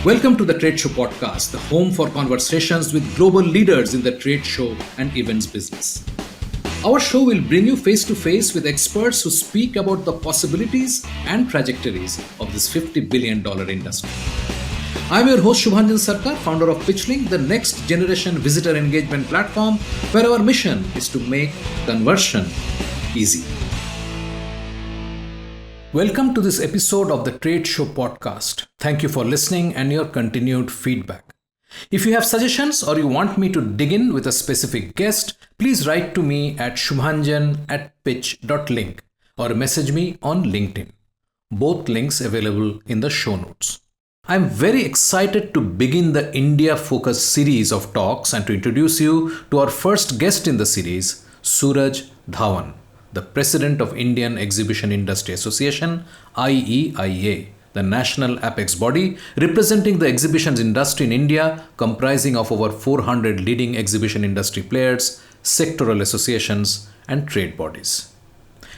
Welcome to the Trade Show podcast, the home for conversations with global leaders in the trade show and events business. Our show will bring you face to face with experts who speak about the possibilities and trajectories of this $50 billion industry. I'm your host Shubhanjan Sarkar, founder of PitchLink, the next generation visitor engagement platform where our mission is to make conversion easy. Welcome to this episode of the Trade Show podcast. Thank you for listening and your continued feedback. If you have suggestions or you want me to dig in with a specific guest, please write to me at shubhanjan@pitch.link or message me on LinkedIn. Both links available in the show notes. I'm very excited to begin the India-focused series of talks and to introduce you to our first guest in the series, Sooraj Dhawan, the President of Indian Exhibition Industry Association, IEIA, the national apex body representing the exhibitions industry in India, comprising of over 400 leading exhibition industry players, sectoral associations, and trade bodies.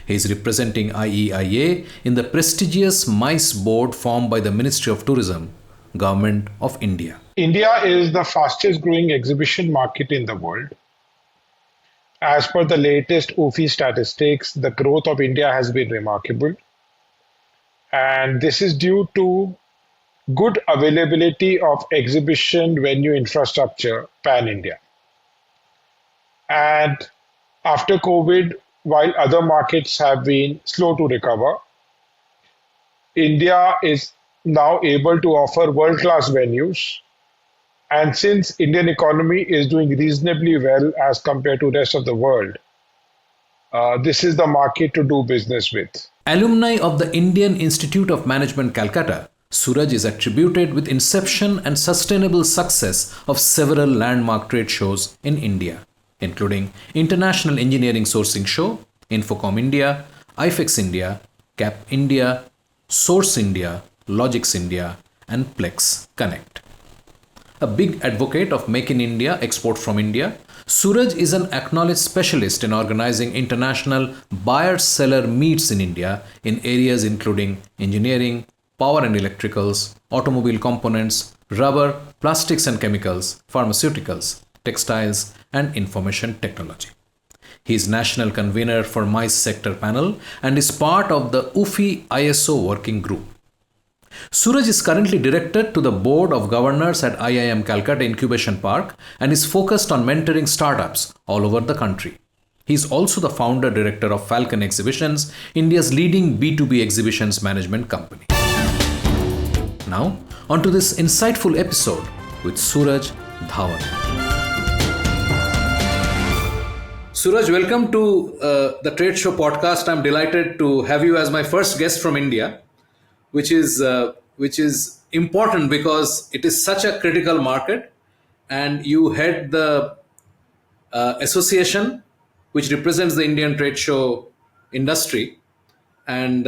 He is representing IEIA in the prestigious MICE board formed by the Ministry of Tourism, Government of India. India is the fastest growing exhibition market in the world. As per the latest UFI statistics, the growth of India has been remarkable. And this is due to good availability of exhibition venue infrastructure pan-India. And after COVID, while other markets have been slow to recover, India is now able to offer world-class venues. And since Indian economy is doing reasonably well as compared to the rest of the world, this is the market to do business with. Alumni of the Indian Institute of Management, Calcutta, Sooraj is attributed with inception and sustainable success of several landmark trade shows in India, including International Engineering Sourcing Show, InfoComm India, IPHEX India, CAP India, Source India, Logix India, and PlexConnect. A big advocate of Make in India, Export from India, Sooraj is an acknowledged specialist in organizing international buyer-seller meets in India in areas including engineering, power and electricals, automobile components, rubber, plastics and chemicals, pharmaceuticals, textiles, and information technology. He is national convener for MICE sector panel and is part of the UFI ISO working group. Sooraj is currently director to the Board of Governors at IIM Calcutta Incubation Park and is focused on mentoring startups all over the country. He is also the founder director of Falcon Exhibitions, India's leading B2B exhibitions management company. Now, on to this insightful episode with Sooraj Dhawan. Sooraj, welcome to the Trade Show podcast. I'm delighted to have you as my first guest from India, which is important because it is such a critical market, and you head the association which represents the Indian trade show industry, and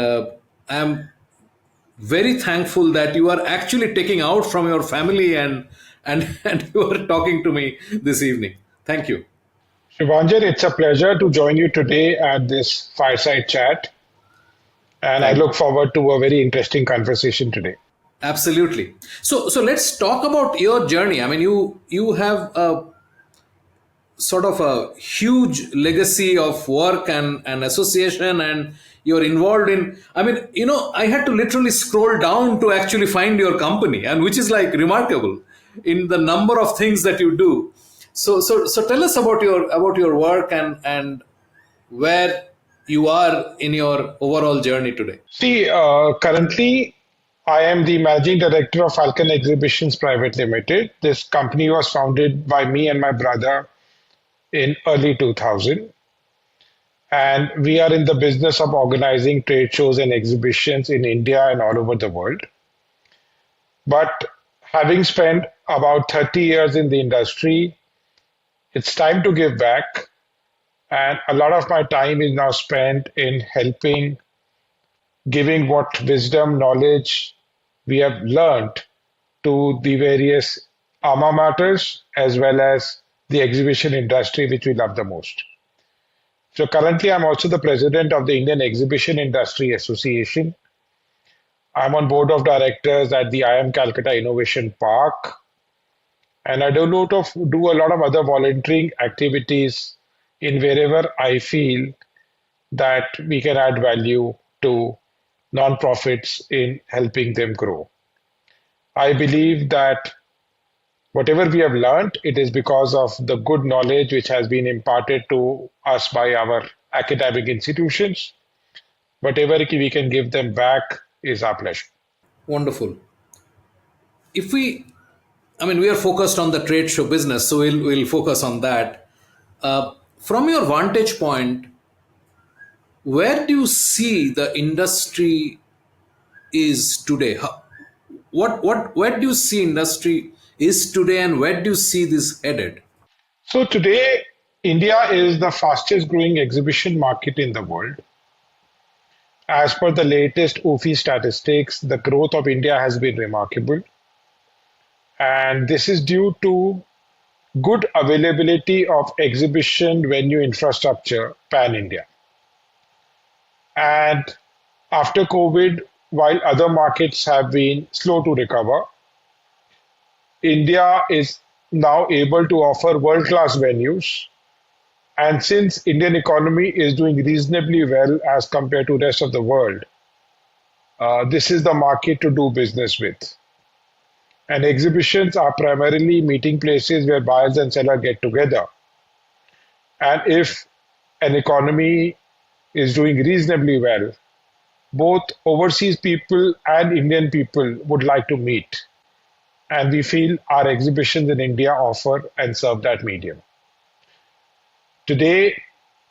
I'm very thankful that you are actually taking out from your family and you are talking to me this evening. Thank you. Shubhanjan, it's a pleasure to join you today at this fireside chat. And I look forward to a very interesting conversation today. Absolutely. So let's talk about your journey. I mean, you have a sort of a huge legacy of work and association, and you're involved in, I mean, I had to literally scroll down to actually find your company, and which is like remarkable in the number of things that you do. So tell us about your work and where you are in your overall journey today. See, currently I am the managing director of Falcon Exhibitions Private Limited. This company was founded by me and my brother in early 2000. And we are in the business of organizing trade shows and exhibitions in India and all over the world. But having spent about 30 years in the industry, it's time to give back. And a lot of my time is now spent in helping, giving what wisdom, knowledge we have learned to the various alma maters as well as the exhibition industry, which we love the most. So currently, I'm also the president of the Indian Exhibition Industry Association. I'm on board of directors at the IIM Calcutta Innovation Park, and I do a lot of other volunteering activities in wherever I feel that we can add value to nonprofits in helping them grow. I believe that whatever we have learned, it is because of the good knowledge which has been imparted to us by our academic institutions. Whatever we can give them back is our pleasure. Wonderful. If we, I mean, we are focused on the trade show business, so we'll focus on that. From your vantage point, where do you see the industry is today? Where do you see industry is today, and where do you see this headed? So today, India is the fastest growing exhibition market in the world. As per the latest OFI statistics, the growth of India has been remarkable. And this is due to good availability of exhibition venue infrastructure pan India. And after COVID, while other markets have been slow to recover, India is now able to offer world-class venues. And since Indian economy is doing reasonably well as compared to rest of the world, this is the market to do business with. And exhibitions are primarily meeting places where buyers and sellers get together. And if an economy is doing reasonably well, both overseas people and Indian people would like to meet. And we feel our exhibitions in India offer and serve that medium. Today,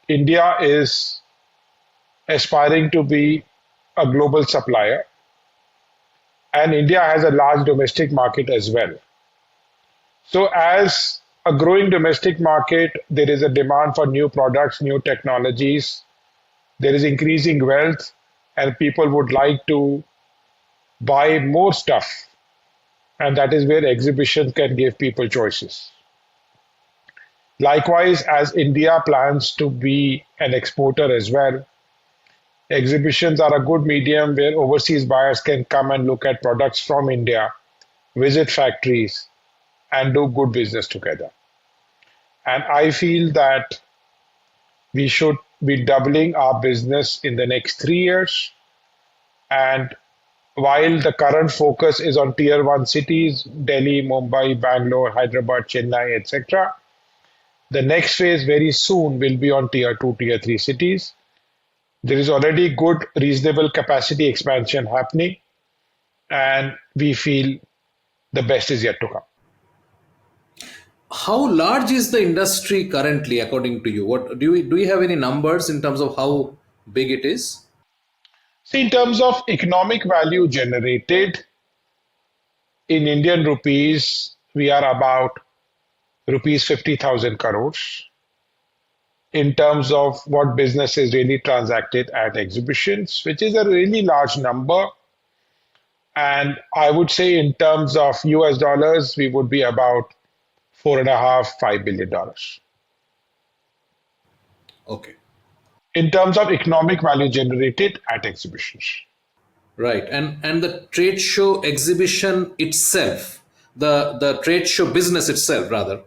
India is aspiring to be a global supplier, and India has a large domestic market as well. So as a growing domestic market, there is a demand for new products, new technologies. There is increasing wealth, and people would like to buy more stuff. And that is where exhibition can give people choices. Likewise, as India plans to be an exporter as well, exhibitions are a good medium where overseas buyers can come and look at products from India, visit factories, and do good business together. And I feel that we should be doubling our business in the next 3 years. And while the current focus is on tier 1 cities, Delhi, Mumbai, Bangalore, Hyderabad, Chennai, etc., the next phase very soon will be on tier 2, tier 3 cities. There is already good, reasonable capacity expansion happening, and we feel the best is yet to come. How large is the industry currently, according to you? What do you have any numbers in terms of how big it is? See, in terms of economic value generated in Indian rupees, we are about rupees 50,000 crores. In terms of what business is really transacted at exhibitions, which is a really large number. And I would say in terms of US dollars, we would be about $4.5–5 billion. Okay. In terms of economic value generated at exhibitions. Right. And the trade show exhibition itself, the trade show business itself, rather,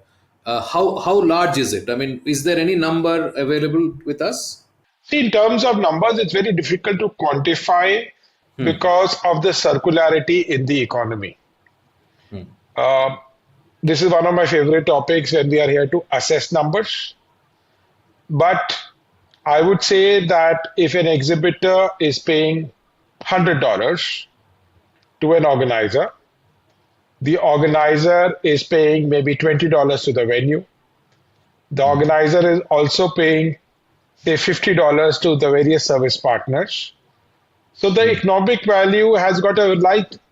how large is it? I mean, is there any number available with us? See, in terms of numbers, it's very difficult to quantify because of the circularity in the economy. This is one of my favorite topics when we are here to assess numbers. But I would say that if an exhibitor is paying $100 to an organizer, the organizer is paying maybe $20 to the venue. The organizer is also paying, say, $50 to the various service partners. So the economic value has got a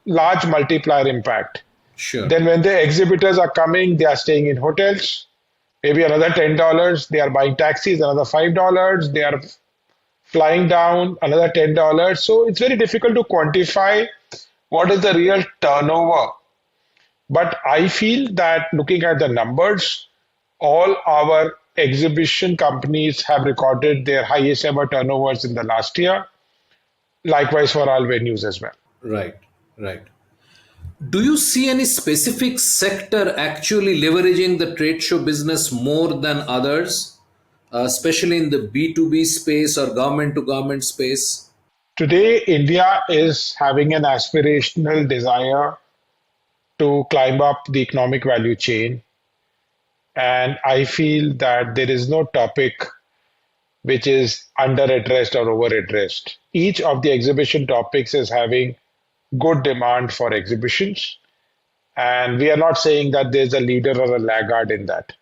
large multiplier impact. Sure. Then when the exhibitors are coming, they are staying in hotels, maybe another $10. They are buying taxis, another $5. They are flying down, another $10. So it's very difficult to quantify what is the real turnover. But I feel that looking at the numbers, all our exhibition companies have recorded their highest ever turnovers in the last year. Likewise for all venues as well. Right, right. Do you see any specific sector actually leveraging the trade show business more than others, especially in the B2B space or government to government space? Today, India is having an aspirational desire to climb up the economic value chain. And I feel that there is no topic which is under addressed or over addressed. Each of the exhibition topics is having good demand for exhibitions. And we are not saying that there's a leader or a laggard in that.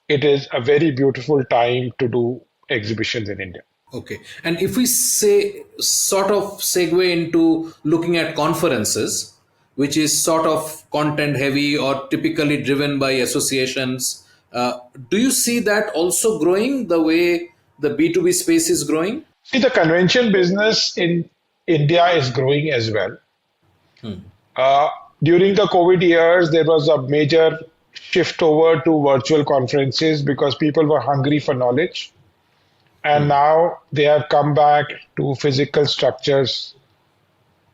It is a very beautiful time to do exhibitions in India. Okay. And if we say, sort of segue into looking at conferences, which is sort of content heavy or typically driven by associations, do you see that also growing the way the B2B space is growing? See, the convention business in India is growing as well. Uh, During the COVID years, there was a major shift over to virtual conferences because people were hungry for knowledge. And now they have come back to physical structures,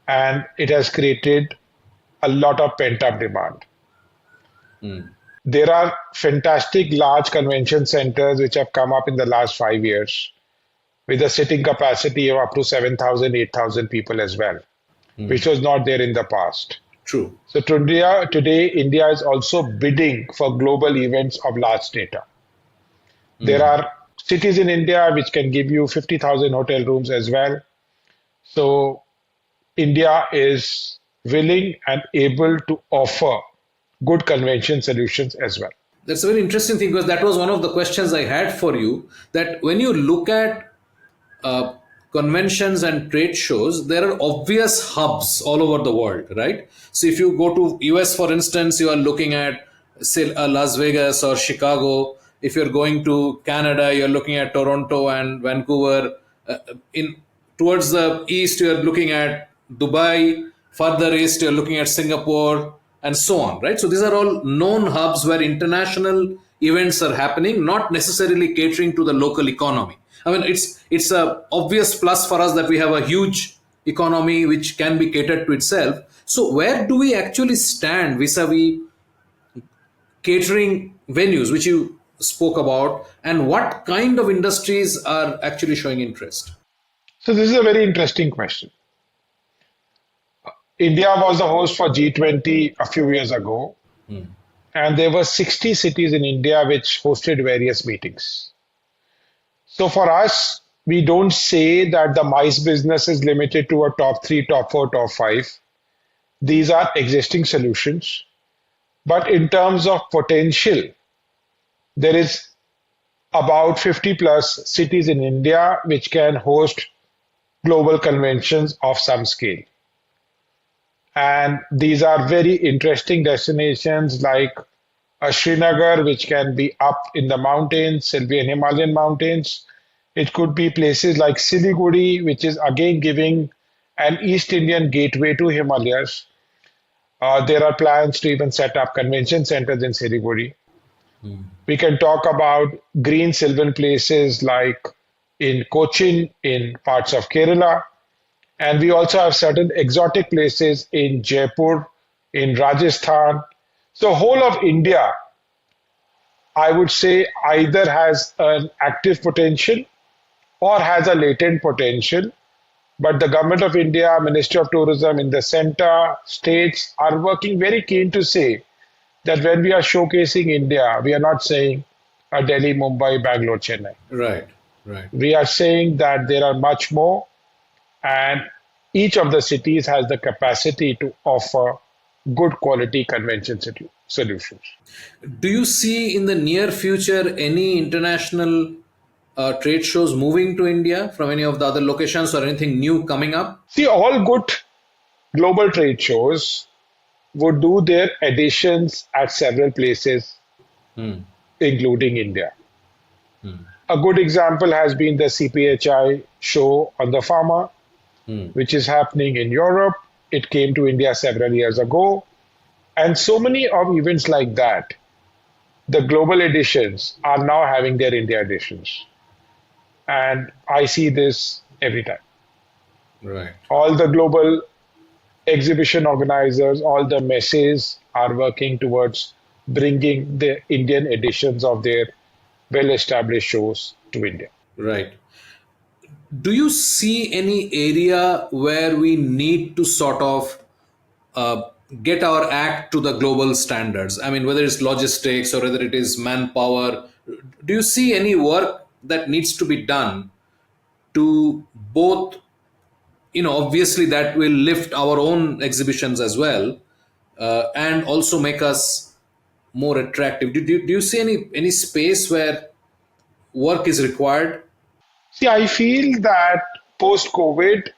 and it has created a lot of pent up demand. There are fantastic large convention centers which have come up in the last 5 years with a sitting capacity of up to 7,000, 8,000 people as well, which was not there in the past. True. So today, India is also bidding for global events of large data. There are cities in India which can give you 50,000 hotel rooms as well. So India is willing and able to offer good convention solutions as well. That's a very interesting thing because that was one of the questions I had for you. That when you look at uh, conventions and trade shows, there are obvious hubs all over the world, right? So if you go to US, for instance, you are looking at say Las Vegas or Chicago. If you're going to Canada, you're looking at Toronto and Vancouver. In towards the east, you're looking at Dubai. Further east, you're looking at Singapore, and so on, right? So these are all known hubs where international events are happening, not necessarily catering to the local economy. I mean, it's a obvious plus for us that we have a huge economy which can be catered to itself. So where do we actually stand vis-a-vis catering venues, which you spoke about, and what kind of industries are actually showing interest? So this is a very interesting question. India was the host for G20 a few years ago, and there were 60 cities in India which hosted various meetings. So for us, we don't say that the MICE business is limited to a top three, top four, top five. These are existing solutions. But in terms of potential, there is about 50 plus cities in India which can host global conventions of some scale. And these are very interesting destinations like Srinagar, which can be up in the mountains, Sylvian Himalayan mountains. It could be places like Siliguri, which is again giving an East Indian gateway to Himalayas. There are plans to even set up convention centers in Siliguri. We can talk about green sylvan places like in Cochin, in parts of Kerala. And we also have certain exotic places in Jaipur, in Rajasthan. So whole of India, I would say either has an active potential or has a latent potential. But the government of India, Ministry of Tourism in the center, states are working very keen to say that when we are showcasing India, we are not saying Delhi, Mumbai, Bangalore, Chennai. Right, right. We are saying that there are much more, and each of the cities has the capacity to offer good quality convention solutions. Do you see in the near future any international trade shows moving to India from any of the other locations or anything new coming up? See, all good global trade shows would do their editions at several places, including India. A good example has been the CPHI show on the pharma, which is happening in Europe. It came to India several years ago. And so many of events like that, the global editions are now having their India editions. And I see this every time. Right. All the global exhibition organizers, all the messes are working towards bringing the Indian editions of their well established shows to India. Right. Do you see any area where we need to sort of uh, get our act to the global standards? I mean, whether it's logistics or whether it is manpower, do you see any work that needs to be done to both, obviously that will lift our own exhibitions as well, and also make us more attractive? Do you see any space where work is required? See, I feel that post COVID,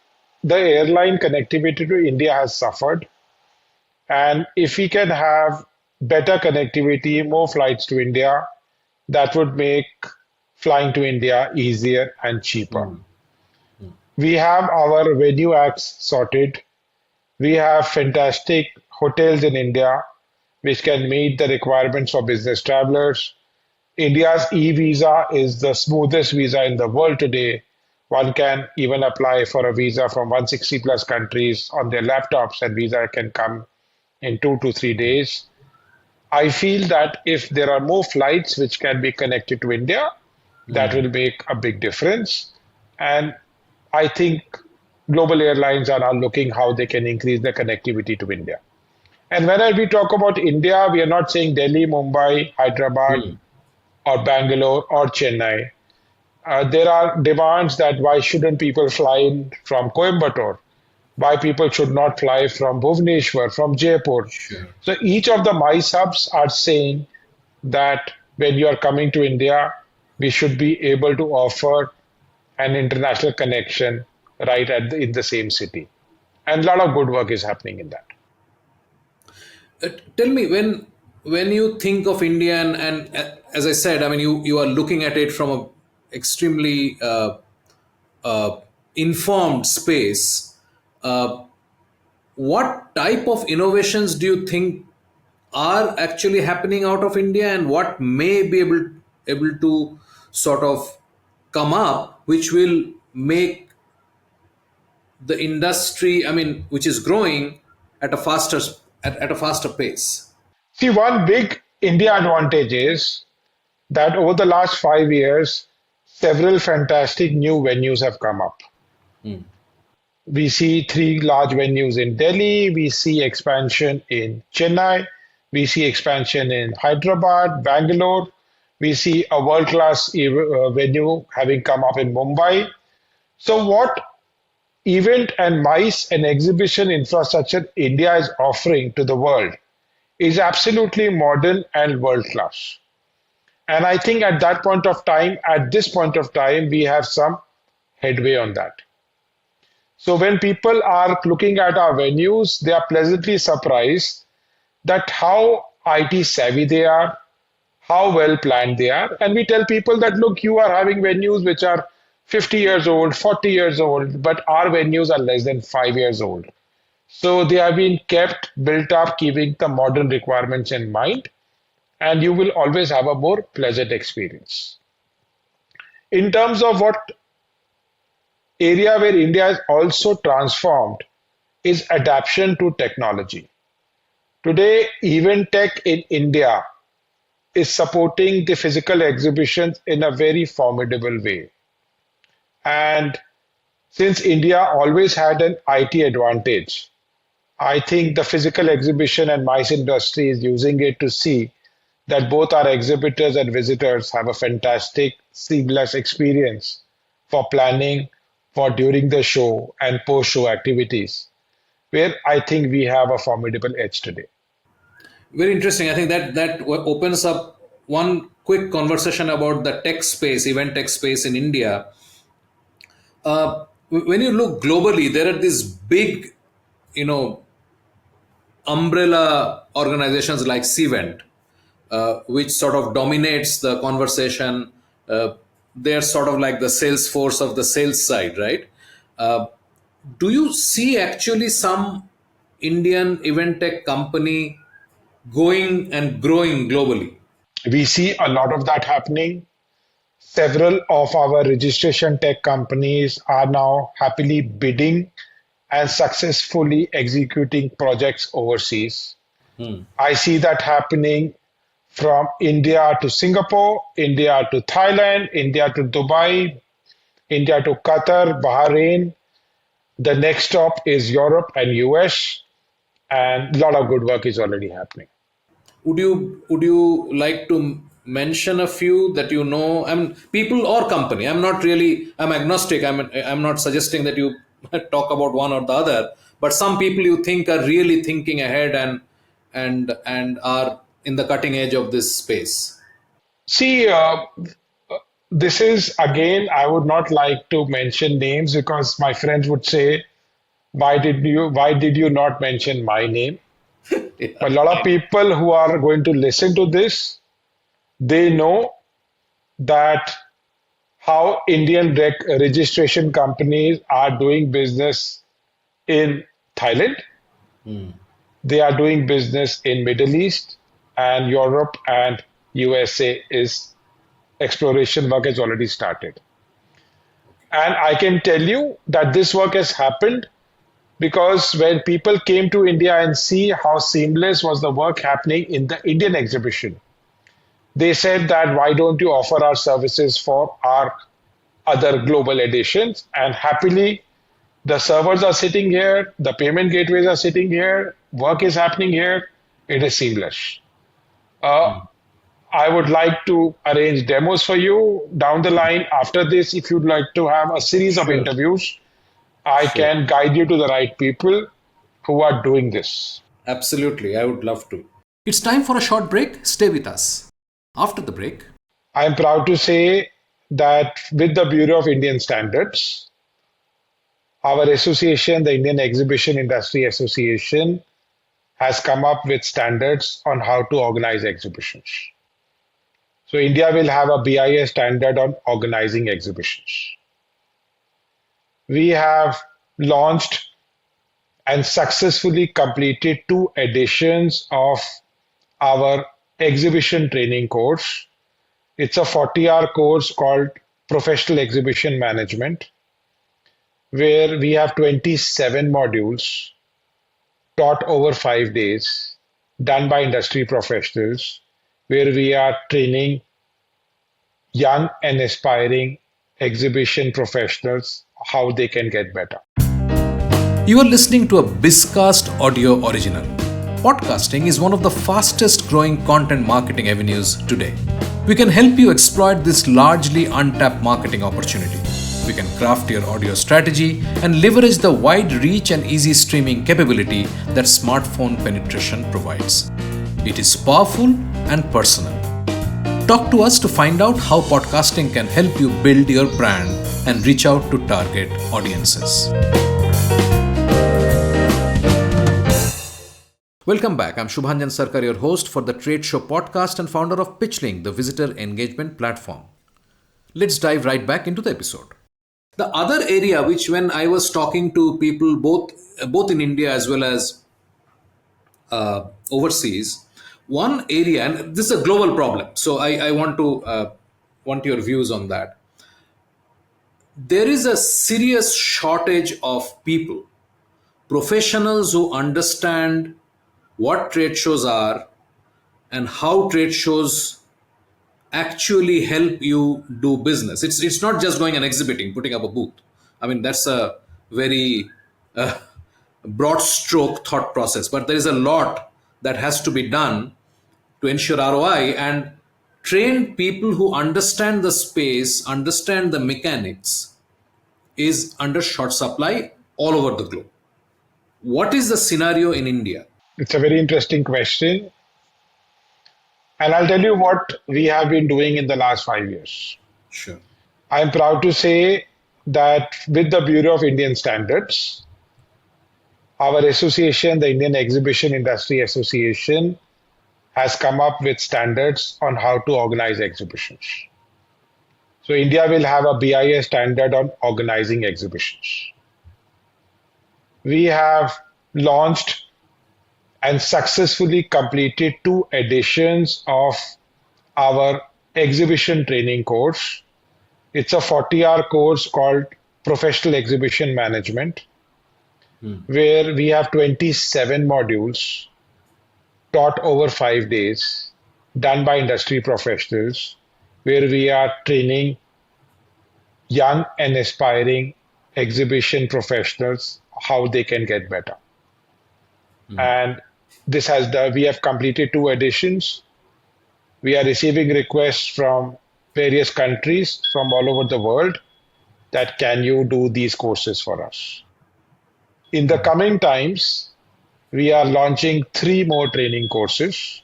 the airline connectivity to India has suffered. And if we can have better connectivity, more flights to India, that would make flying to India easier and cheaper. Mm. We have our venue acts sorted. We have fantastic hotels in India which can meet the requirements for business travelers. India's e-visa is the smoothest visa in the world today. One can even apply for a visa from 160 plus countries on their laptops, and visa can come in 2 to 3 days. I feel that if there are more flights which can be connected to India, that will make a big difference. And I think global airlines are now looking how they can increase the connectivity to India. And whenever we talk about India, we are not saying Delhi, Mumbai, Hyderabad, Mm. or Bangalore or Chennai. There are demands that why shouldn't people fly in from Coimbatore? Why people should not fly from Bhubaneswar, from Jaipur? Sure. So each of the MICE hubs are saying that when you are coming to India, we should be able to offer an international connection right in the same city. And a lot of good work is happening in that. Tell me, when you think of India, and as I said, I mean, you are looking at it from a extremely informed space. Uh, what type of innovations do you think are actually happening out of India, and what may be able to sort of come up, which will make the industry, I mean, which is growing at a faster pace? See, one big India advantage is that over the last 5 years, several fantastic new venues have come up. We see three large venues in Delhi, we see expansion in Chennai, we see expansion in Hyderabad, Bangalore, we see a world class venue having come up in Mumbai. So, what event and MICE and exhibition infrastructure India is offering to the world is absolutely modern and world class. And I think at this point of time, we have some headway on that. So when people are looking at our venues, they are pleasantly surprised that how IT savvy they are, how well planned they are. And we tell people that, look, you are having venues which are 50 years old, 40 years old, but our venues are less than 5 years old. So they have been kept, built up, keeping the modern requirements in mind, and you will always have a more pleasant experience. In terms of what area where India has also transformed is adaptation to technology. Today, event tech in India is supporting the physical exhibitions in a very formidable way. And since India always had an IT advantage, I think the physical exhibition and MICE industry is using it to see that both our exhibitors and visitors have a fantastic, seamless experience for planning, for during the show and post show activities, where I think we have a formidable edge today. Very interesting. I think that opens up one quick conversation about the tech space, event tech space in India. When you look globally, there are these big, you know, umbrella organizations like Cvent, which sort of dominates the conversation. They're sort of like the sales force of the sales side, right? Uh, do you see actually some Indian event tech company going and growing globally? We see a lot of that happening. Several of our registration tech companies are now happily bidding and successfully executing projects overseas. I see that happening from India to Singapore, India to Thailand, India to Dubai, India to Qatar, Bahrain. The next stop is Europe and US, and a lot of good work is already happening. Would you like to mention a few that you know? I mean, people or company. I'm not really. I'm agnostic. I'm not suggesting that you talk about one or the other. But some people you think are really thinking ahead and are in the cutting edge of this space. See, this is again, I would not like to mention names because my friends would say, why did you not mention my name? A lot of people who are going to listen to this, they know that how Indian registration companies are doing business in Thailand. They are doing business in Middle East and Europe and USA is exploration work has already started. And I can tell you that this work has happened because when people came to India and see how seamless was the work happening in the Indian exhibition, they said that why don't you offer our services for our other global editions? And happily, the servers are sitting here, the payment gateways are sitting here, work is happening here, it is seamless. Uh, I would like to arrange demos for you down the line. After this, if you'd like to have a series of Sure. interviews, I Sure. can guide you to the right people who are doing this. Absolutely. I would love to. It's time for a short break. Stay with us. After the break, I am proud to say that with the Bureau of Indian Standards, our association, the Indian Exhibition Industry Association, has come up with standards on how to organize exhibitions. So India will have a BIS standard on organizing exhibitions. We have launched and successfully completed 2 editions of our exhibition training course. It's a 40-hour course called Professional Exhibition Management, where we have 27 modules taught over 5 days, done by industry professionals, where we are training young and aspiring exhibition professionals how they can get better. you are listening to a Bizcast audio original. Podcasting is one of the fastest growing content marketing avenues today. We can help you exploit this largely untapped marketing opportunity. We can craft your audio strategy and leverage the wide reach and easy streaming capability that smartphone penetration provides. It is powerful and personal. Talk to us to find out how podcasting can help you build your brand and reach out to target audiences. Welcome back. I'm Shubhanjan Sarkar, your host for the Trade Show podcast and founder of PitchLink, the visitor engagement platform. Let's dive right back into the episode. The other area which when I was talking to people both in India as well as overseas, one area, and this is a global problem, so I want your views on that. There is a serious shortage of people, professionals who understand what trade shows are and how trade shows actually help you do business. It's not just going and exhibiting, putting up a booth. I mean, that's a very broad stroke thought process, but there is a lot that has to be done to ensure ROI, and trained people who understand the space, understand the mechanics is under short supply all over the globe. What is the scenario in India? It's a very interesting question. And I'll tell you what we have been doing in the last 5 years. Sure. I'm proud to say that with the Bureau of Indian Standards, our association, the Indian Exhibition Industry Association, has come up with standards on how to organize exhibitions. So India will have a BIS standard on organizing exhibitions. We have launched and successfully completed 2 editions of our exhibition training course. It's a 40-hour course called Professional Exhibition Management, where we have 27 modules taught over 5 days, done by industry professionals, where we are training young and aspiring exhibition professionals how they can get better. And we have completed 2 editions. We are receiving requests from various countries from all over the world that can you do these courses for us. In the coming times, we are launching 3 more training courses.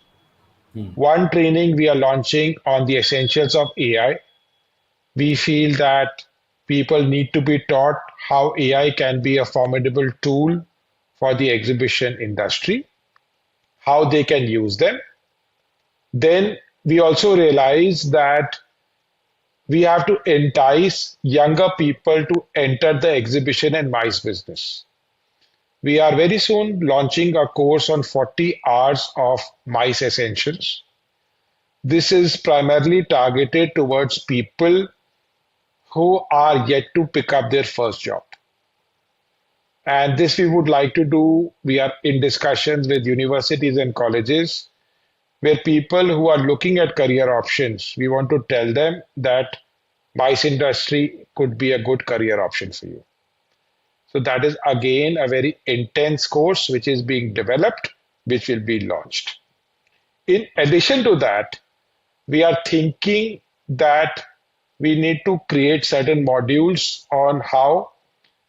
One training we are launching on the essentials of AI. We feel that people need to be taught how AI can be a formidable tool for the exhibition industry, how they can use them. Then we also realize that we have to entice younger people to enter the exhibition and MICE business. We are very soon launching a course on 40 hours of MICE essentials. This is primarily targeted towards people who are yet to pick up their first job. And this we would like to do. We are in discussions with universities and colleges where people who are looking at career options, we want to tell them that MICE industry could be a good career option for you. So that is again a very intense course which is being developed, which will be launched. In addition to that, we are thinking that we need to create certain modules on how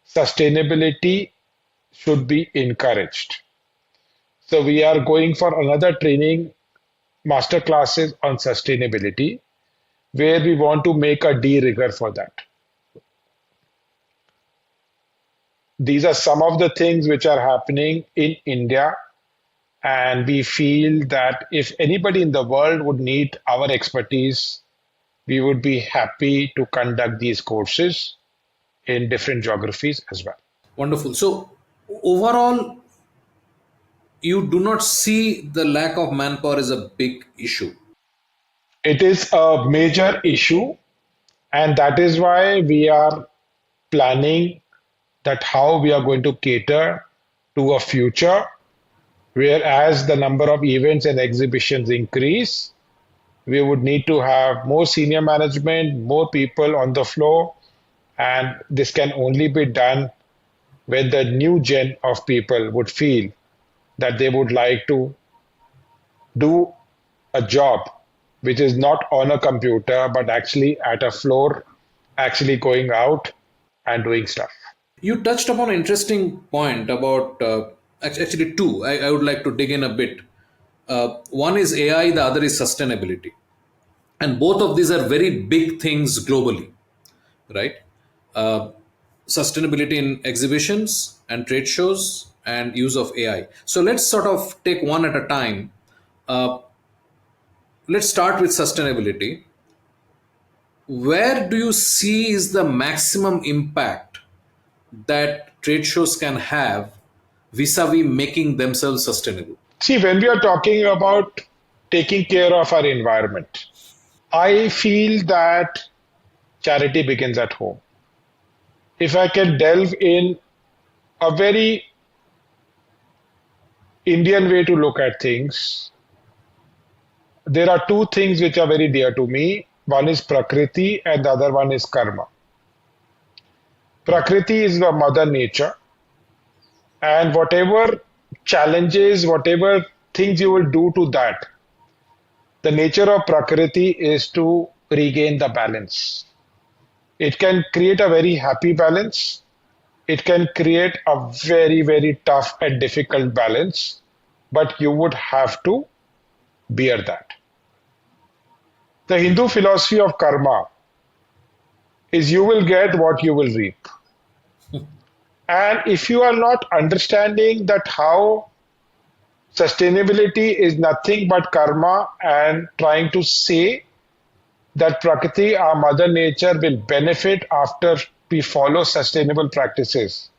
sustainability should be encouraged. So we are going for another training master classes on sustainability, where we want to make a de-rigor for that. These are some of the things which are happening in India, and we feel that if anybody in the world would need our expertise, we would be happy to conduct these courses in different geographies as well. Wonderful. So, overall, you do not see the lack of manpower as a big issue. It is a major issue, and that is why we are planning that how we are going to cater to a future where as the number of events and exhibitions increase, we would need to have more senior management, more people on the floor, and this can only be done when the new gen of people would feel that they would like to do a job which is not on a computer but actually at a floor, actually going out and doing stuff. You touched upon an interesting point about actually two. I would like to dig in a bit. One is AI, the other is sustainability. And both of these are very big things globally, right? Uh, Sustainability in exhibitions and trade shows and use of AI. So let's sort of take one at a time. Uh, let's start with sustainability. Where do you see is the maximum impact that trade shows can have vis-a-vis making themselves sustainable? See, when we are talking about taking care of our environment, I feel that charity begins at home. If I can delve in a very Indian way to look at things, there are two things which are very dear to me. One is Prakriti and the other one is Karma. Prakriti is the mother nature, and whatever challenges, whatever things you will do to that, the nature of Prakriti is to regain the balance. It can create a very happy balance. It can create a very, very tough and difficult balance, but you would have to bear that. The Hindu philosophy of karma is you will get what you will reap. And if you are not understanding that how sustainability is nothing but karma and trying to say that Prakriti, our mother nature, will benefit after we follow sustainable practices,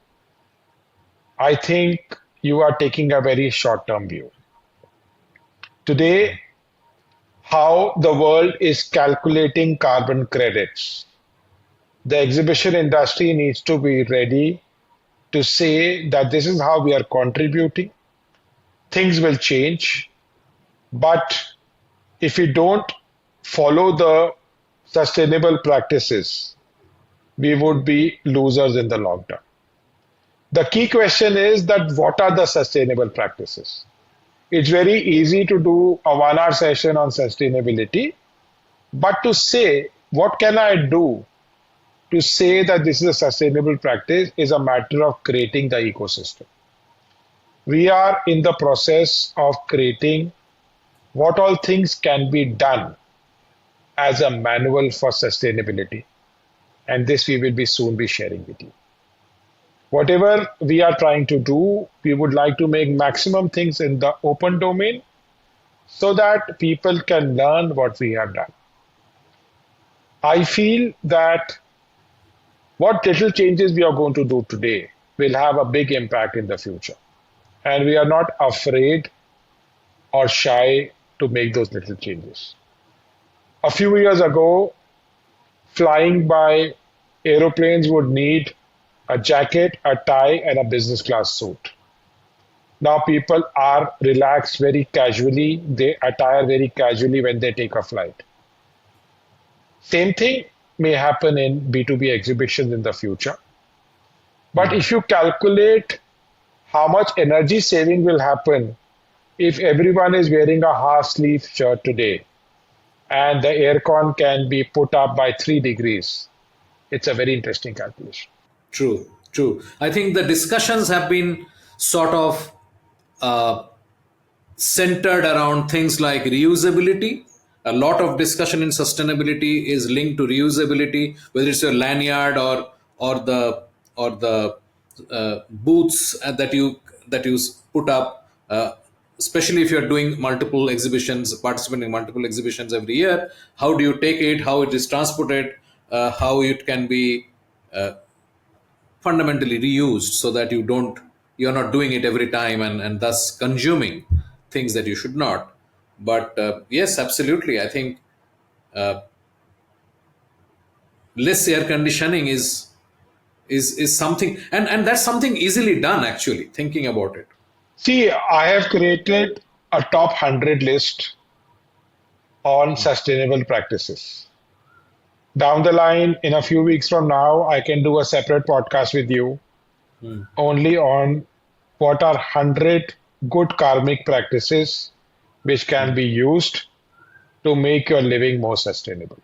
I think you are taking a very short-term view. Today, how the world is calculating carbon credits, the exhibition industry needs to be ready to say that this is how we are contributing. Things will change, but if we don't follow the sustainable practices, we would be losers in the long term. The key question is that what are the sustainable practices? It's very easy to do a 1 hour session on sustainability, but to say, what can I do to say that this is a sustainable practice is a matter of creating the ecosystem. We are in the process of creating what all things can be done as a manual for sustainability. And this we will be soon be sharing with you. Whatever we are trying to do, we would like to make maximum things in the open domain so that people can learn what we have done. I feel that what little changes we are going to do today will have a big impact in the future. And we are not afraid or shy to make those little changes. A few years ago, flying by aeroplanes would need a jacket, a tie, and a business class suit. Now people are relaxed very casually. They attire very casually when they take a flight. Same thing may happen in B2B exhibitions in the future. But if you calculate how much energy saving will happen if everyone is wearing a half sleeve shirt today and the aircon can be put up by 3 degrees, it's a very interesting calculation. True, true. I think the discussions have been sort of centered around things like reusability. A lot of discussion in sustainability is linked to reusability, whether it's your lanyard or the booths that you put up. Especially if you're doing multiple exhibitions, participating in multiple exhibitions every year, how do you take it? How it is transported? How it can be fundamentally reused so that you're not doing it every time and thus consuming things that you should not. But yes, absolutely, I think less air conditioning is something, and that's something easily done, actually, thinking about it. See, I have created a top 100 list on sustainable practices. Down the line, in a few weeks from now, I can do a separate podcast with you only on what are 100 good karmic practices which can be used to make your living more sustainable.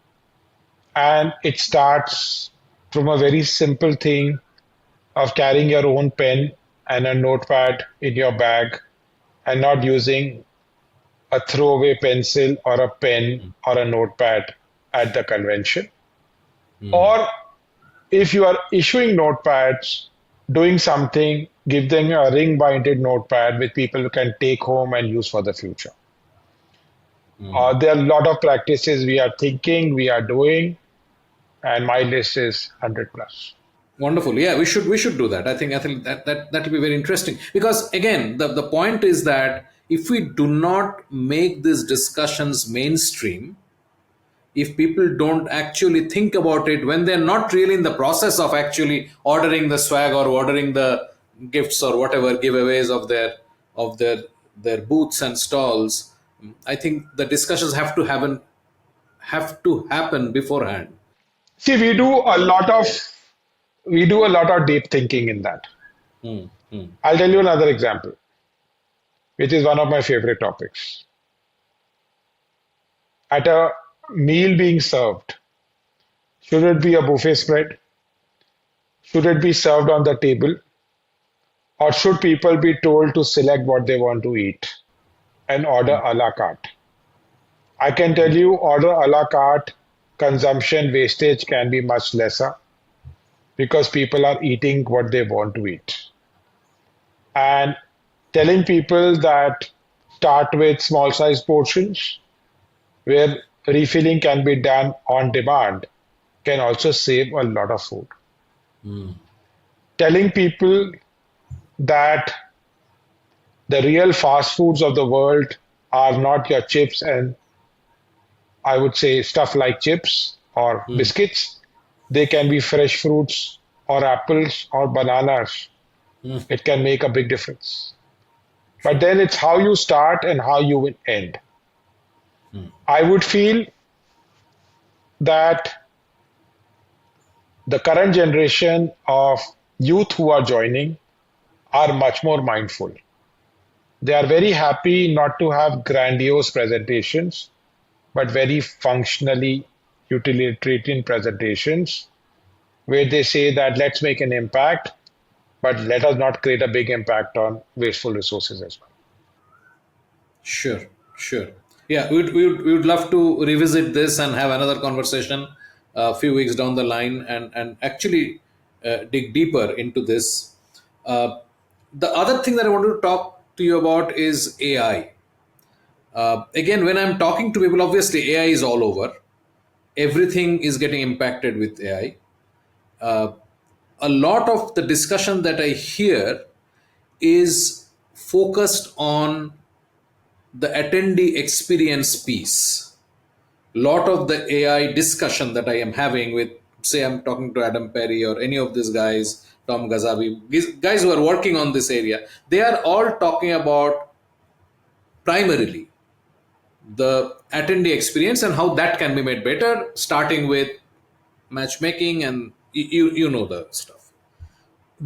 And it starts from a very simple thing of carrying your own pen and a notepad in your bag and not using a throwaway pencil or a pen or a notepad at the convention. Or if you are issuing notepads, doing something, give them a ring-binded notepad which people can take home and use for the future. There are a lot of practices we are thinking, we are doing, and my list is 100 plus. Wonderful. Yeah, we should do that. I think that will be very interesting, because again, the point is that if we do not make these discussions mainstream, if people don't actually think about it when they're not really in the process of actually ordering the swag or ordering the gifts or whatever giveaways of their booths and stalls, I think the discussions have to happen beforehand. See, we do a lot of deep thinking in that. I'll tell you another example, which is one of my favorite topics. At a meal being served, should it be a buffet spread? Should it be served on the table? Or should people be told to select what they want to eat and order a la carte? I can tell you, order a la carte, consumption wastage can be much lesser because people are eating what they want to eat. And telling people that start with small size portions where refilling can be done on demand can also save a lot of food. Telling people that the real fast foods of the world are not your chips and I would say stuff like chips or biscuits. They can be fresh fruits or apples or bananas It can make a big difference. But then it's how you start and how you will end. I would feel that the current generation of youth who are joining are much more mindful. They are very happy not to have grandiose presentations, but very functionally utilitarian presentations where they say that let's make an impact, but let us not create a big impact on wasteful resources as well. Sure, sure. Yeah, we would love to revisit this and have another conversation a few weeks down the line and actually dig deeper into this. Uh, the other thing that I wanted to talk to you about is AI. Again, when I'm talking to people, obviously AI is all over. Everything is getting impacted with AI. A lot of the discussion that I hear is focused on the attendee experience piece. Lot of the AI discussion that I am having with, say, I'm talking to Adam Perry or any of these guys, Tom Gazabi, these guys who are working on this area, they are all talking about primarily the attendee experience and how that can be made better, starting with matchmaking and you know the stuff.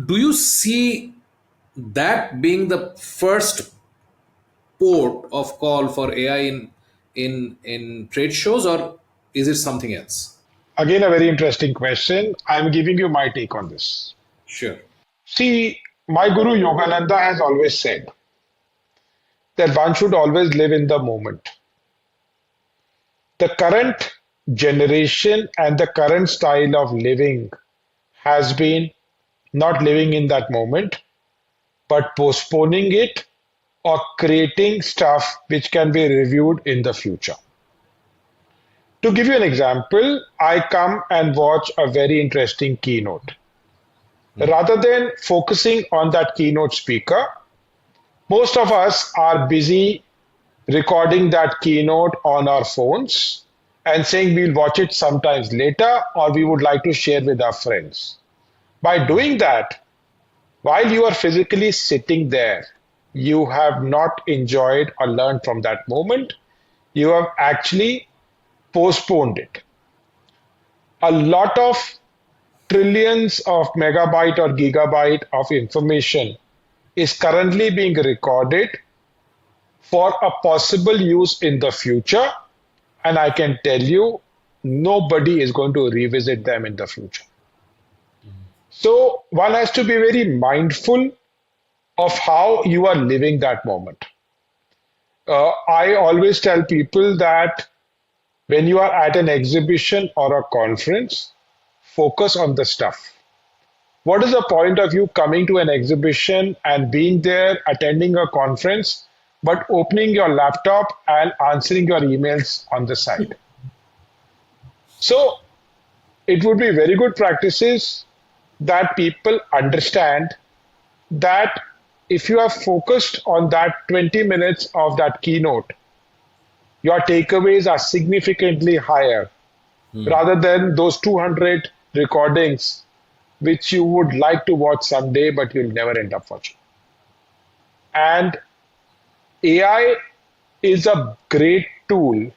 Do you see that being the first port of call for AI in trade shows, or is it something else? Again, a very interesting question. I'm giving you my take on this. Sure. See, my guru Yogananda has always said that one should always live in the moment. The current generation and the current style of living has been not living in that moment, but postponing it or creating stuff which can be reviewed in the future. To give you an example, I come and watch a very interesting keynote. Rather than focusing on that keynote speaker, most of us are busy recording that keynote on our phones and saying we'll watch it sometimes later or we would like to share with our friends. By doing that, while you are physically sitting there, you have not enjoyed or learned from that moment. You have actually postponed it. A lot of trillions of megabyte or gigabyte of information is currently being recorded for a possible use in the future. And I can tell you, nobody is going to revisit them in the future. So one has to be very mindful of how you are living that moment. I always tell people that when you are at an exhibition or a conference, focus on the stuff. What is the point of you coming to an exhibition and being there, attending a conference, but opening your laptop and answering your emails on the side? So it would be very good practices that people understand that if you are focused on that 20 minutes of that keynote, your takeaways are significantly higher rather than those 200 recordings which you would like to watch someday but you'll never end up watching. And AI is a great tool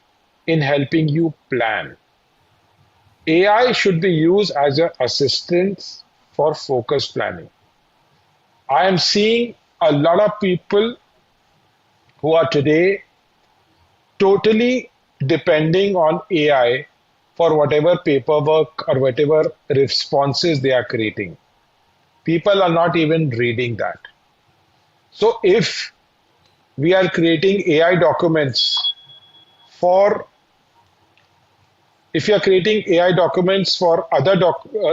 in helping you plan. AI should be used as an assistant for focused planning. I am seeing a lot of people who are today totally depending on AI for whatever paperwork or whatever responses they are creating. People are not even reading that. So if we are creating AI documents for if you are creating AI documents for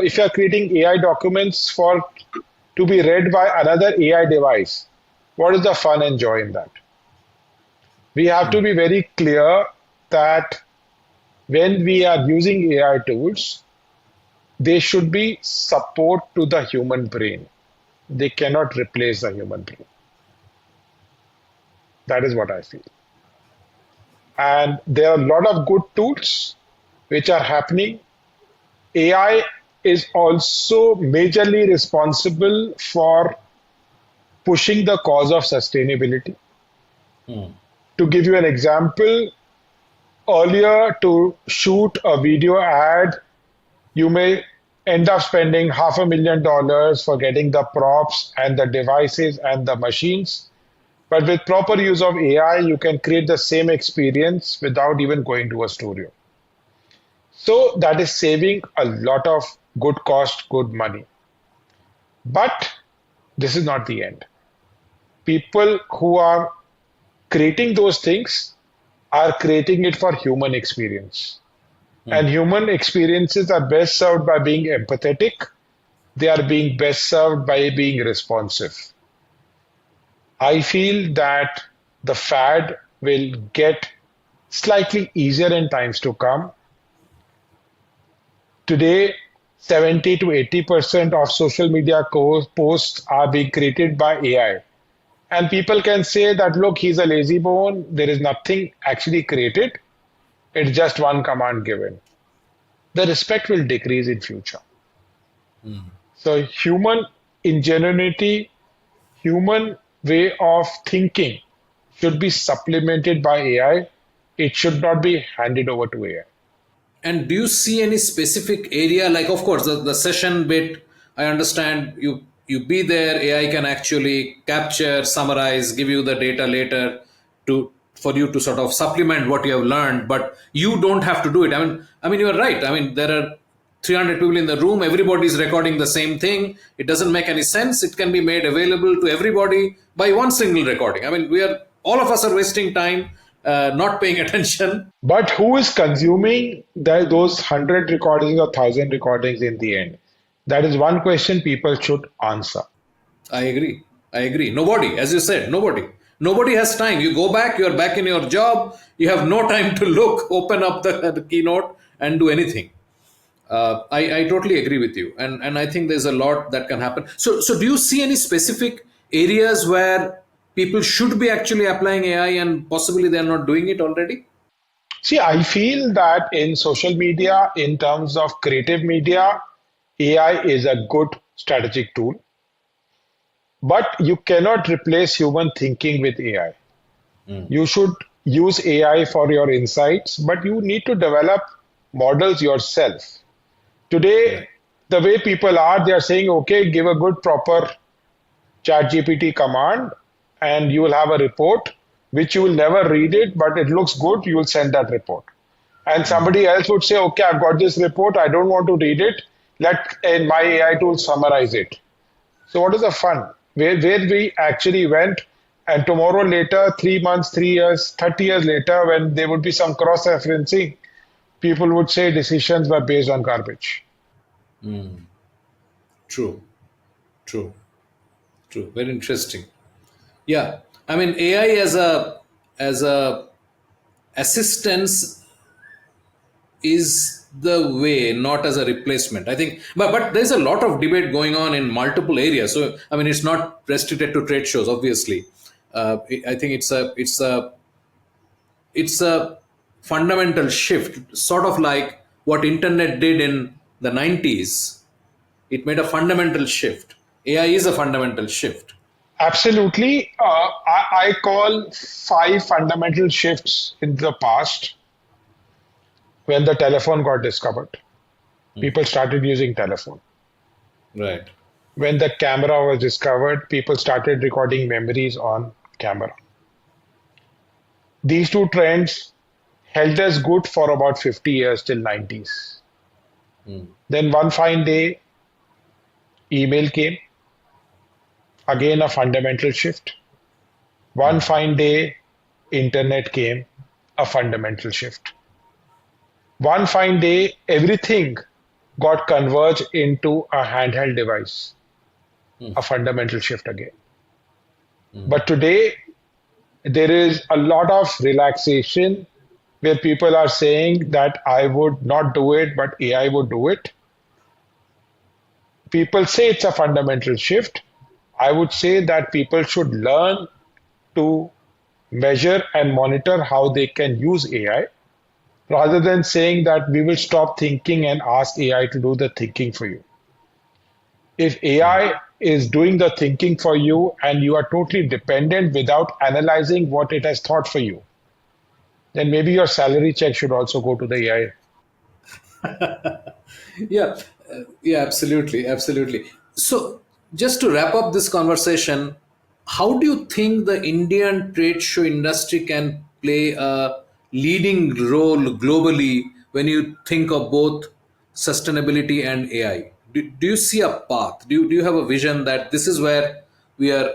if you are creating AI documents for to be read by another AI device, what is the fun and joy in that? We have to be very clear that when we are using AI tools, they should be support to the human brain. They cannot replace the human brain. That is what I feel. And there are a lot of good tools which are happening. AI is also majorly responsible for pushing the cause of sustainability. Hmm. To give you an example, earlier to shoot a video ad, you may end up spending $500,000 for getting the props and the devices and the machines. But with proper use of AI, you can create the same experience without even going to a studio. So that is saving a lot of good cost, good money. But this is not the end. People who are creating those things are creating it for human experience. And human experiences are best served by being empathetic. They are being best served by being responsive. I feel that the fad will get slightly easier in times to come. Today, 70 to 80% of social media posts are being created by AI. And people can say that, look, he's a lazy bone. There is nothing actually created. It's just one command given. The respect will decrease in future. So human ingenuity, human way of thinking should be supplemented by AI. It should not be handed over to AI. And do you see any specific area, like, of course, the session bit, I understand you be there, AI can actually capture, summarize, give you the data later to for you to sort of supplement what you have learned, but you don't have to do it. I mean, you're right. I mean, there are 300 people in the room, everybody is recording the same thing. It doesn't make any sense. It can be made available to everybody by one single recording. I mean, all of us are wasting time, not paying attention. But who is consuming those 100 recordings or 1,000 recordings in the end? That is one question people should answer. I agree. I agree. Nobody, as you said, nobody. Nobody has time. You go back, you're back in your job, you have no time to look, open up the keynote and do anything. I totally agree with you. And I think there's a lot that can happen. So do you see any specific areas where people should be actually applying AI and possibly they're not doing it already? See, I feel that in social media, in terms of creative media, AI is a good strategic tool, but you cannot replace human thinking with AI. You should use AI for your insights, but you need to develop models yourself. Today, the way people are, they are saying, okay, give a good, proper ChatGPT command, and you will have a report which you will never read it, but it looks good, you will send that report. And somebody else would say, okay, I've got this report, I don't want to read it, let my AI tool summarize it. So what is the fun? Where we actually went, and tomorrow later, 3 months, 3 years, 30 years later, when there would be some cross-referencing, people would say decisions were based on garbage. True. True. True. Very interesting. Yeah. I mean, AI as a assistance is the way, not as a replacement. I think, but there's a lot of debate going on in multiple areas. So I mean, it's not restricted to trade shows. Obviously, I think it's a fundamental shift, sort of like what internet did in the 90s. It made a fundamental shift. AI is a fundamental shift. Absolutely. I call 5 fundamental shifts in the past when the telephone got discovered. People started using telephone. Right. When the camera was discovered, people started recording memories on camera. These two trends held us good for about 50 years till 90s. Then one fine day, email came. Again, a fundamental shift. One fine day, internet came, a fundamental shift. One fine day, everything got converged into a handheld device, a fundamental shift again. But today, there is a lot of relaxation where people are saying that I would not do it, but AI would do it. People say it's a fundamental shift. I would say that people should learn to measure and monitor how they can use AI rather than saying that we will stop thinking and ask AI to do the thinking for you. If AI is doing the thinking for you and you are totally dependent without analyzing what it has thought for you, then maybe your salary check should also go to the AI. Yeah, yeah, absolutely, absolutely. So, just to wrap up this conversation, how do you think the Indian trade show industry can play a leading role globally when you think of both sustainability and AI? Do you see a path? Do you have a vision that this is where we are,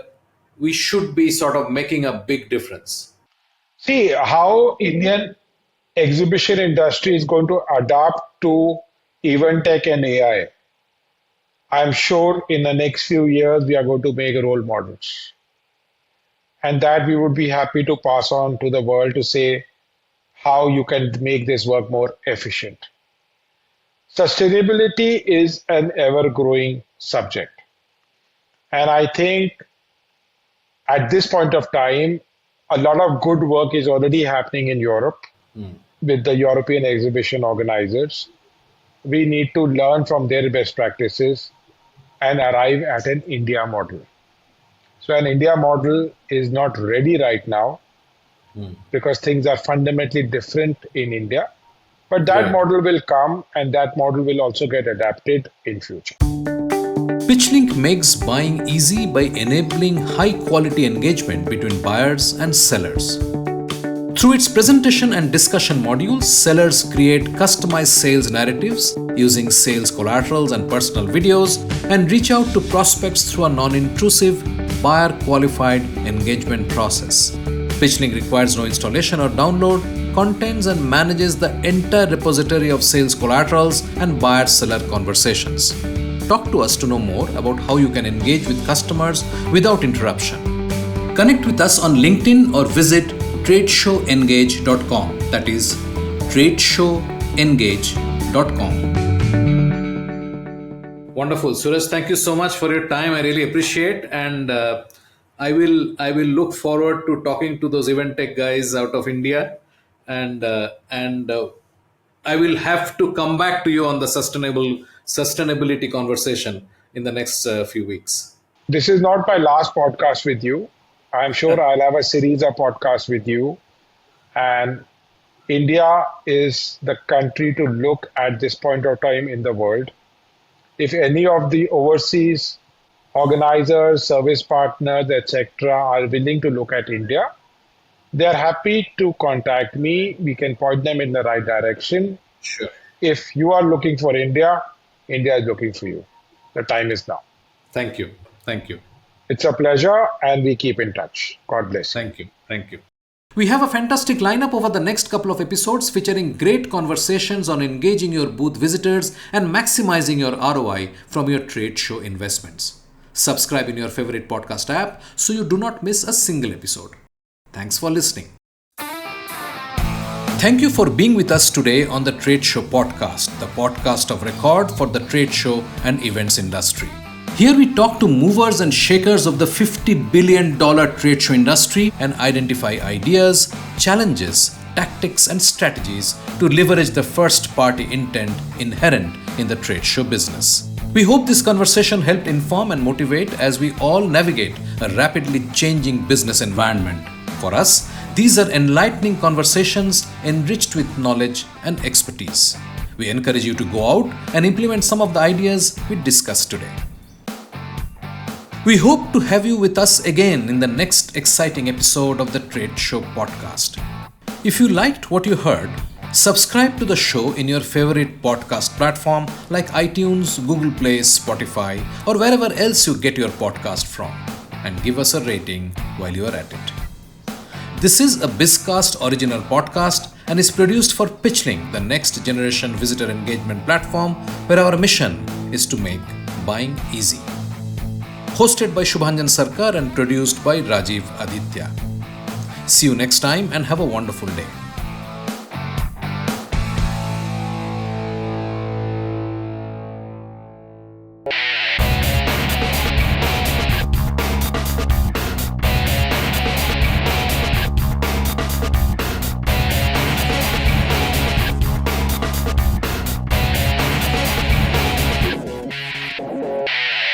we should be sort of making a big difference? See how Indian exhibition industry is going to adapt to event tech and AI. I'm sure in the next few years we are going to make role models, and that we would be happy to pass on to the world to say how you can make this work more efficient. Sustainability is an ever growing subject. And I think at this point of time, a lot of good work is already happening in Europe with the European exhibition organizers. We need to learn from their best practices and arrive at an India model. So, an India model is not ready right now because things are fundamentally different in India. But that Right. model will come and that model will also get adapted in future. PitchLink makes buying easy by enabling high quality engagement between buyers and sellers. Through its presentation and discussion modules, sellers create customized sales narratives using sales collaterals and personal videos and reach out to prospects through a non-intrusive, buyer-qualified engagement process. PitchLink requires no installation or download, contains and manages the entire repository of sales collaterals and buyer-seller conversations. Talk to us to know more about how you can engage with customers without interruption. Connect with us on LinkedIn or visit tradeshowengage.com. That is tradeshowengage.com. Wonderful, Suraj. Thank you so much for your time. I really appreciate, and I will look forward to talking to those event tech guys out of India, and I will have to come back to you on the sustainability conversation in the next few weeks. This is not my last podcast with you. I'm sure I'll have a series of podcasts with you. And India is the country to look at this point of time in the world. If any of the overseas organizers, service partners, etc., are willing to look at India, they're happy to contact me. We can point them in the right direction. Sure. If you are looking for India, India is looking for you. The time is now. Thank you. Thank you. It's a pleasure, and we keep in touch. God bless. Thank you. Thank you. We have a fantastic lineup over the next couple of episodes featuring great conversations on engaging your booth visitors and maximizing your ROI from your trade show investments. Subscribe in your favorite podcast app so you do not miss a single episode. Thanks for listening. Thank you for being with us today on the Trade Show Podcast, the podcast of record for the trade show and events industry. Here we talk to movers and shakers of the $50 billion trade show industry and identify ideas, challenges, tactics and strategies to leverage the first-party intent inherent in the trade show business. We hope this conversation helped inform and motivate as we all navigate a rapidly changing business environment. For us, these are enlightening conversations enriched with knowledge and expertise. We encourage you to go out and implement some of the ideas we discussed today. We hope to have you with us again in the next exciting episode of the Trade Show Podcast. If you liked what you heard, subscribe to the show in your favorite podcast platform like iTunes, Google Play, Spotify, or wherever else you get your podcast from, and give us a rating while you are at it. This is a Bizcast original podcast and is produced for PitchLink, the next generation visitor engagement platform where our mission is to make buying easy. Hosted by Shubhanjan Sarkar and produced by Rajiv Aditya. See you next time and have a wonderful day.